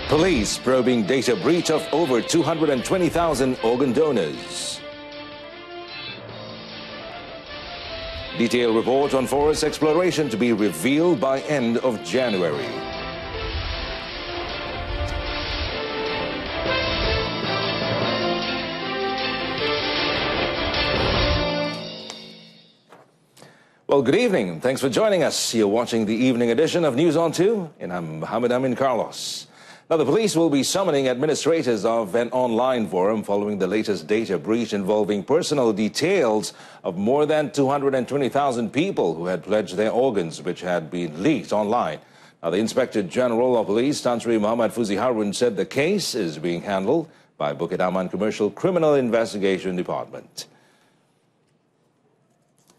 Police probing data breach of over 220,000 organ donors. Detailed report on forest exploration to be revealed by end of January. Well, good evening. Thanks for joining us. You're watching the evening edition of News on 2, and I'm Mohammed AMIN Carlos. Now, the police will be summoning administrators of an online forum following the latest data breach involving personal details of more than 220,000 people who had pledged their organs, which had been leaked online. Now, the Inspector General of Police, Tan Sri Muhammad Fuzi Harun, said the case is being handled by Bukit Aman Commercial Criminal Investigation Department.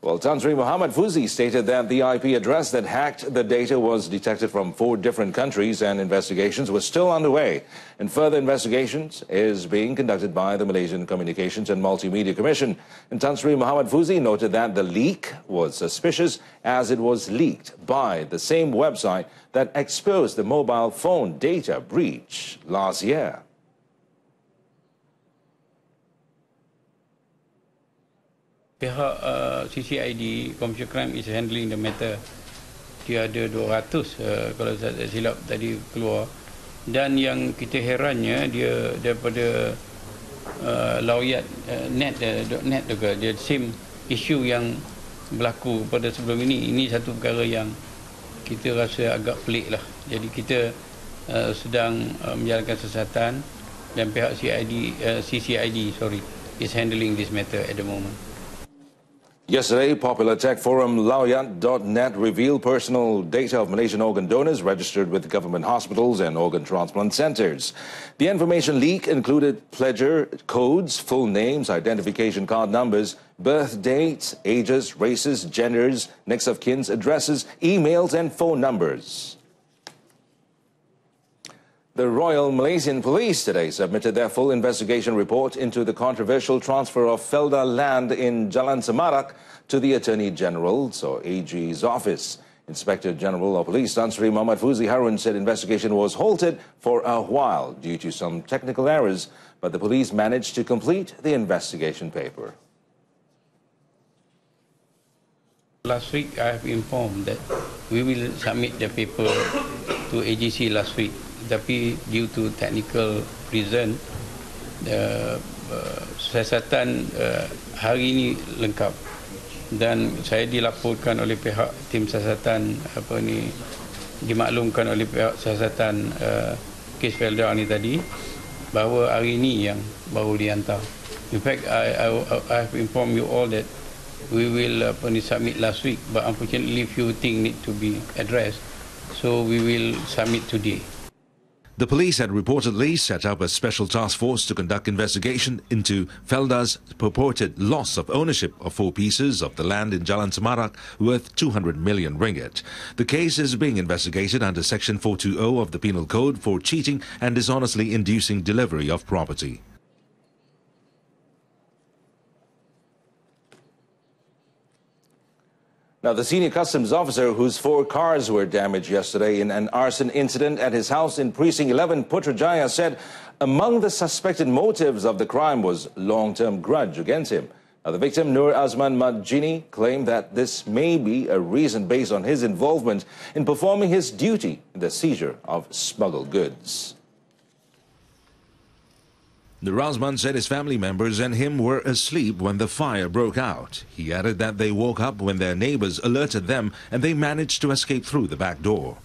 Well, Tan Sri Muhammad Fuzi stated that the IP address that hacked the data was detected from 4 different countries and investigations were still underway. And further investigations is being conducted by the Malaysian Communications and Multimedia Commission. And Tan Sri Muhammad Fuzi noted that the leak was suspicious as it was leaked by the same website that exposed the mobile phone data breach last year. Pihak CCID Commercial Crime is handling the matter. Dia ada 200 kalau tak silap tadi keluar. Dan yang kita herannya dia daripada lawyat net juga dia same issue yang berlaku pada sebelum ini. Ini satu perkara yang kita rasa agak pelik lah. Jadi kita sedang menjalankan siasatan dan pihak CCID is handling this matter at the moment. Yesterday, popular tech forum Lawyat.net revealed personal data of Malaysian organ donors registered with government hospitals and organ transplant centers. The information leak included pledger codes, full names, identification card numbers, birth dates, ages, races, genders, next of kin's addresses, emails and phone numbers. The Royal Malaysian Police today submitted their full investigation report into the controversial transfer of Felda land in Jalan Semarak to the Attorney General's or AG's office. Inspector General of Police Tan Sri Muhammad Fuzi Harun said investigation was halted for a while due to some technical errors, but the police managed to complete the investigation paper. Last week, I have informed that we will submit the paper to AGC last week. Tapi due to technical reason, siasatan hari ini lengkap dan saya dilaporkan oleh pihak tim siasatan dimaklumkan oleh pihak siasatan kes Felda ni tadi bahawa hari ini yang baru dihantar. In fact, I have informed you all that we will submit last week, but unfortunately few things need to be addressed, so we will submit today. The police had reportedly set up a special task force to conduct investigation into Felda's purported loss of ownership of 4 pieces of the land in Jalan Semarak worth 200 million ringgit. The case is being investigated under Section 420 of the Penal Code for cheating and dishonestly inducing delivery of property. Now, the senior customs officer whose 4 cars were damaged yesterday in an arson incident at his house in Precinct 11, PUTrajaya, said among the suspected motives of the crime was long-term grudge against him. Now, the victim, Nur Azman Majini, claimed that this may be a reason based on his involvement in performing his duty in the seizure of smuggled goods. Nur Azman said his family members and him were asleep when the fire broke out. He added that they woke up when their neighbors alerted them and they managed to escape through the back door.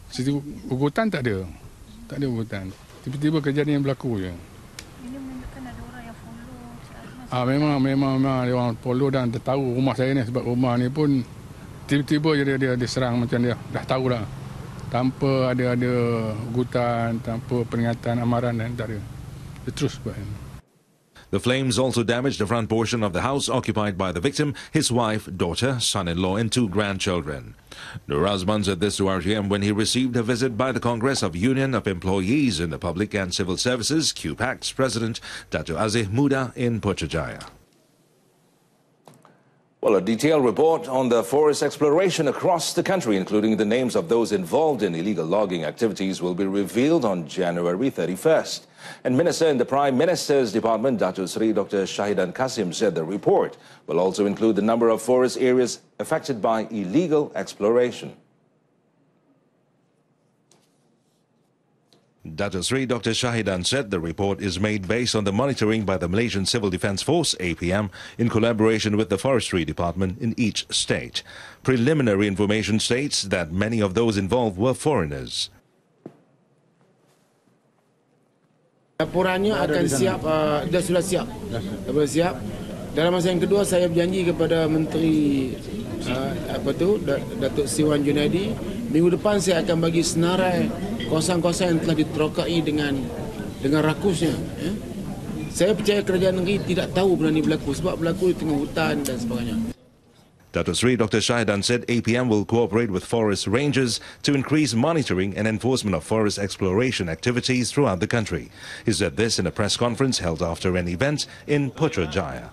Ugutan tak ada ugutan. Tiba-tiba kejadian yang berlaku je. Ini menunjukkan ada orang yang follow. Memang dia orang follow dan dia tahu rumah saya ni sebab rumah ni pun tiba-tiba dia diserang macam dia dah tahu lah. Tanpa ada ugutan, tanpa peringatan amaran dan tak ada. Dia terus buat. The flames also damaged the front portion of the house occupied by the victim, his wife, daughter, son-in-law and 2 grandchildren. Nur Azman said this to RTM when he received a visit by the Congress of Union of Employees in the Public and Civil Services, QPAC's President, Dato' Aziz Muda in PUTrajaya. Well, a detailed report on the forest exploration across the country, including the names of those involved in illegal logging activities, will be revealed on January 31st. And Minister in the Prime Minister's Department, Dr. Shahidan Kasim, said the report will also include the number of forest areas affected by illegal exploration. Dr. Shahidan said the report is made based on the monitoring by the Malaysian Civil Defence Force, APM, in collaboration with the Forestry Department in each state. Preliminary information states that many of those involved were foreigners. Laporannya akan siap, sudah siap. Siap. Dalam masa yang kedua, saya berjanji kepada Menteri Datuk Siwan Junaidi, minggu depan saya akan bagi senarai kawasan-kawasan yang telah diterokai dengan rakusnya. Saya percaya kerajaan negeri tidak tahu benda ini berlaku sebab berlaku di tengah hutan dan sebagainya. Dr. Shahidan said APM will cooperate with forest rangers to increase monitoring and enforcement of forest exploration activities throughout the country. He said this in a press conference held after an event in PUTrajaya.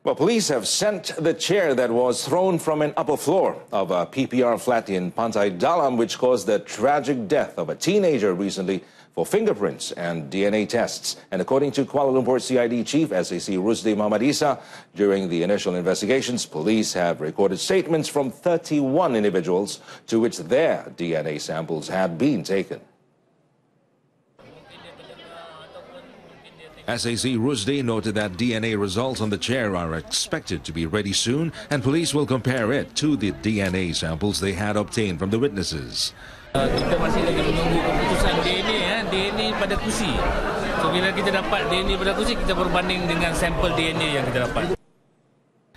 Well, police have sent the chair that was thrown from an upper floor of a PPR flat in Pantai Dalam, which caused the tragic death of a teenager recently, for fingerprints and DNA tests. And according to Kuala Lumpur CID Chief SAC Rusdi Muhammad Isa, during the initial investigations, police have recorded statements from 31 individuals to which their DNA samples had been taken. SAC Rusdi noted that DNA results on the chair are expected to be ready soon, and police will compare it to the DNA samples they had obtained from the witnesses. Kita masih lagi menunggu keputusan DNA pada kursi. So bila kita dapat DNA pada kursi, kita berbanding dengan sampel DNA yang kita dapat.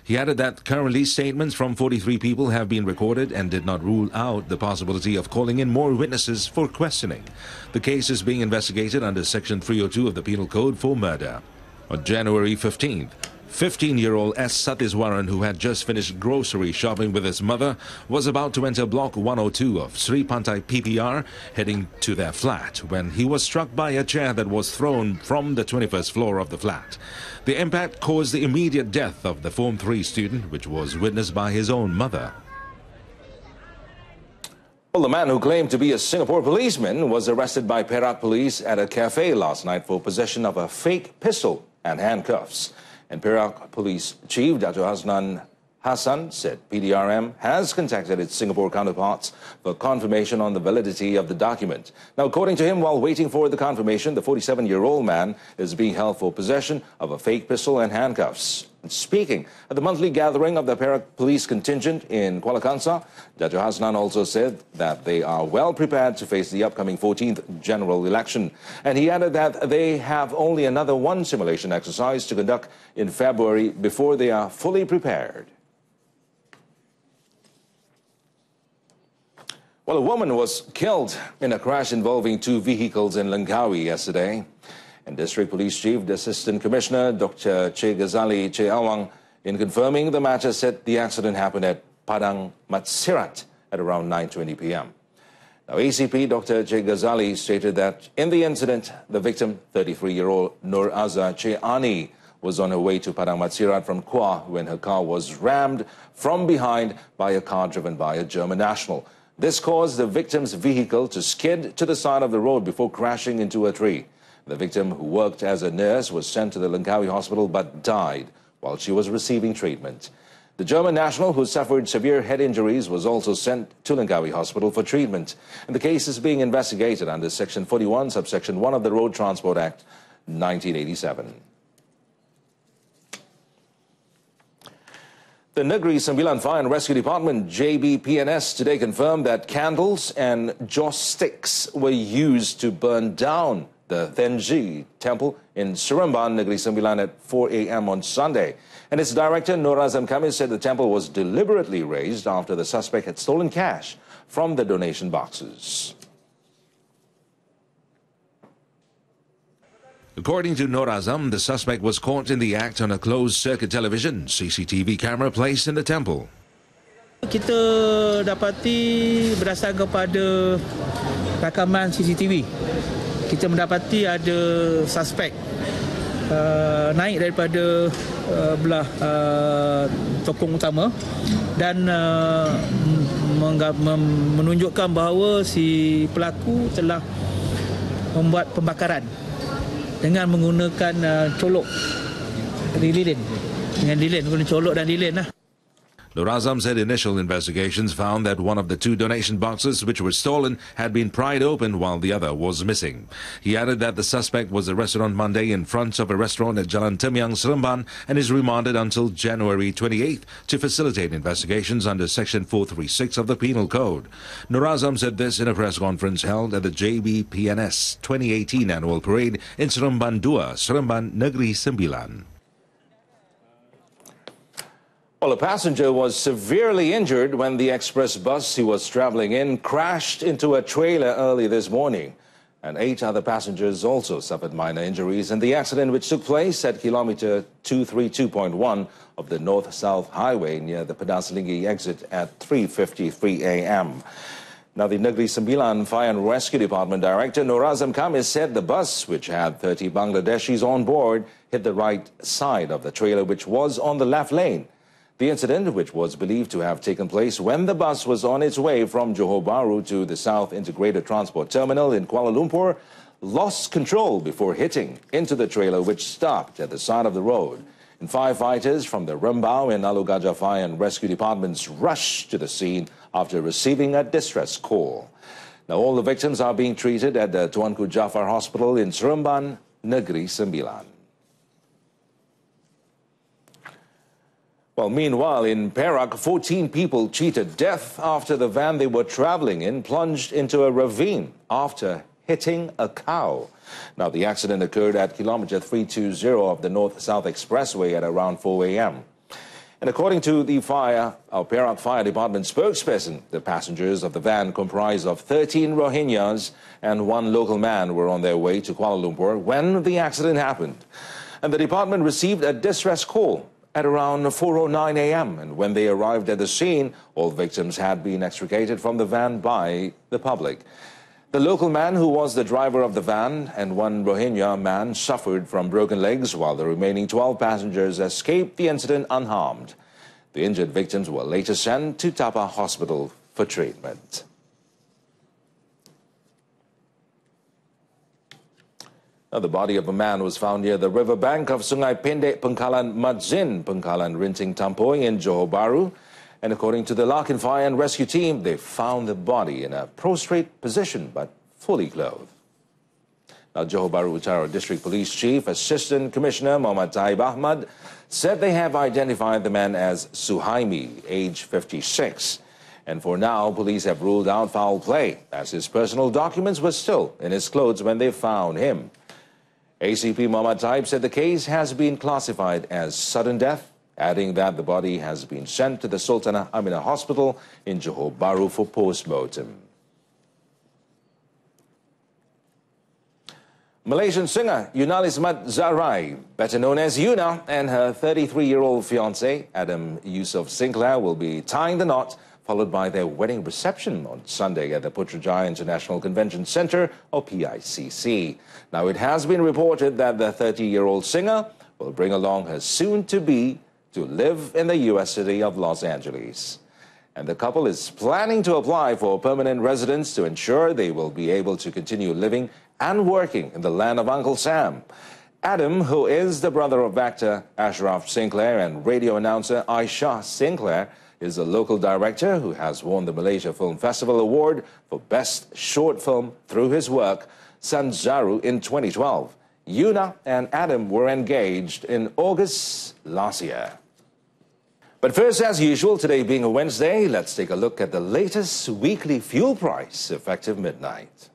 He added that currently statements from 43 people have been recorded and did not rule out the possibility of calling in more witnesses for questioning. The case is being investigated under Section 302 of the Penal Code for murder. On January 15th, 15-year-old S. Satiswaran, who had just finished grocery shopping with his mother, was about to enter Block 102 of Sri Pantai PPR, heading to their flat, when he was struck by a chair that was thrown from the 21st floor of the flat. The impact caused the immediate death of the Form 3 student, which was witnessed by his own mother. Well, the man who claimed to be a Singapore policeman was arrested by Perak police at a cafe last night for possession of a fake pistol and handcuffs. And Perak Police Chief Dr. Hassan said PDRM has contacted its Singapore counterparts for confirmation on the validity of the document. Now, according to him, while waiting for the confirmation, the 47-year-old man is being held for possession of a fake pistol and handcuffs. And speaking at the monthly gathering of the Perak Police contingent in Kuala Kangsar, Dr. Hasnan also said that they are well prepared to face the upcoming 14th general election. And he added that they have only another one simulation exercise to conduct in February before they are fully prepared. Well, a woman was killed in a crash involving two vehicles in Langkawi yesterday. And District Police Chief, the Assistant Commissioner, Dr. Che Ghazali Che Awang, in confirming the matter, said the accident happened at Padang Matsirat at around 9:20 p.m. Now, ACP Dr. Che Ghazali stated that in the incident, the victim, 33-year-old Nur Azza Che Ani, was on her way to Padang Matsirat from Kuah when her car was rammed from behind by a car driven by a German national. This caused the victim's vehicle to skid to the side of the road before crashing into a tree. The victim, who worked as a nurse, was sent to the Langkawi hospital but died while she was receiving treatment. The German national, who suffered severe head injuries, was also sent to Langkawi hospital for treatment. And the case is being investigated under Section 41, Subsection 1 of the Road Transport Act 1987. The Negeri Sembilan Fire and Rescue Department, JBPNS, today confirmed that candles and joss sticks were used to burn down the Thenji temple in Seremban, Negeri Sembilan at 4 a.m. on Sunday. And its director, Nur Azam Kamil, said the temple was deliberately razed after the suspect had stolen cash from the donation boxes. According to Nur Azam, the suspect was caught in the act on a closed-circuit television CCTV camera placed in the temple. Kita dapati berdasar kepada rakaman CCTV, kita mendapati ada suspek naik daripada belah tokong utama dan menunjukkan bahawa si pelaku telah membuat pembakaran dengan menggunakan colok lilin. Dengan lilin, guna colok dan lilin lah. Nur Azam said initial investigations found that one of the 2 donation boxes which were stolen had been pried open while the other was missing. He added that the suspect was arrested on Monday in front of a restaurant at Jalan Temyang, Seremban and is remanded until January 28th to facilitate investigations under Section 436 of the Penal Code. Nur Azam said this in a press conference held at the JBPNS 2018 annual parade in Seremban 2, Seremban Negeri Sembilan. Well, a passenger was severely injured when the express bus he was traveling in crashed into a trailer early this morning. And 8 other passengers also suffered minor injuries in the accident which took place at kilometer 232.1 of the North-South Highway near the Pedasalingi exit at 3:53 a.m. Now, the Negeri Sembilan Fire and Rescue Department Director Nur Azam Kamis said the bus, which had 30 Bangladeshis on board, hit the right side of the trailer, which was on the left lane. The incident, which was believed to have taken place when the bus was on its way from Johor Bahru to the South Integrated Transport Terminal in Kuala Lumpur, lost control before hitting into the trailer, which stopped at the side of the road. And firefighters from the Rembau and Alor Gajah Fire and Rescue Departments rushed to the scene after receiving a distress call. Now, all the victims are being treated at the Tuanku Jafar Hospital in Seremban, Negeri Sembilan. Well, meanwhile, in Perak, 14 people cheated death after the van they were traveling in plunged into a ravine after hitting a cow. Now, the accident occurred at kilometer 320 of the North-South Expressway at around 4 a.m. And according to the Perak Fire Department spokesperson, the passengers of the van comprised of 13 Rohingyas and 1 local man were on their way to Kuala Lumpur when the accident happened. And the department received a distress call at around 4:09 a.m. and when they arrived at the scene, all victims had been extricated from the van by the public. The local man who was the driver of the van and 1 Rohingya man suffered from broken legs while the remaining 12 passengers escaped the incident unharmed. The injured victims were later sent to Tapa Hospital for treatment. Now, the body of a man was found near the riverbank of Sungai Pendek, Pengkalan Madzin, Pengkalan Rinting Tampoy in Johor Bahru. And according to the Larkin Fire and Rescue Team, they found the body in a prostrate position but fully clothed. Now, Johor Bahru Utara District Police Chief Assistant Commissioner Muhammad Taib Ahmad said they have identified the man as Suhaimi, age 56. And for now, police have ruled out foul play, as his personal documents were still in his clothes when they found him. ACP Muhammad Taib said the case has been classified as sudden death, adding that the body has been sent to the Sultanah Aminah Hospital in Johor Bahru for post-mortem. Malaysian singer Yuna Lismat Zarai, better known as Yuna, and her 33-year-old fiancé, Adam Yusof Sinclair, will be tying the knot, followed by their wedding reception on Sunday at the PUTrajaya International Convention Center, or PICC. Now, it has been reported that the 30-year-old singer will bring along her soon-to-be to live in the U.S. city of Los Angeles. And the couple is planning to apply for permanent residence to ensure they will be able to continue living and working in the land of Uncle Sam. Adam, who is the brother of actor Ashraf Sinclair and radio announcer Aisha Sinclair, is a local director who has won the Malaysia Film Festival Award for Best Short Film through his work, Sanzaru, in 2012. Yuna and Adam were engaged in August last year. But first, as usual, today being a Wednesday, let's take a look at the latest weekly fuel price effective midnight.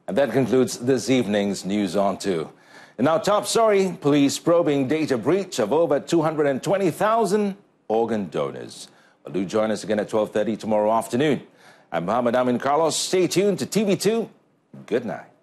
And that concludes this evening's News On 2. And now, top story, police probing data breach of over 220,000 organ donors. Well, do join us again at 12:30 tomorrow afternoon. I'm Muhammad Amin Carlos. Stay tuned to TV2. Good night.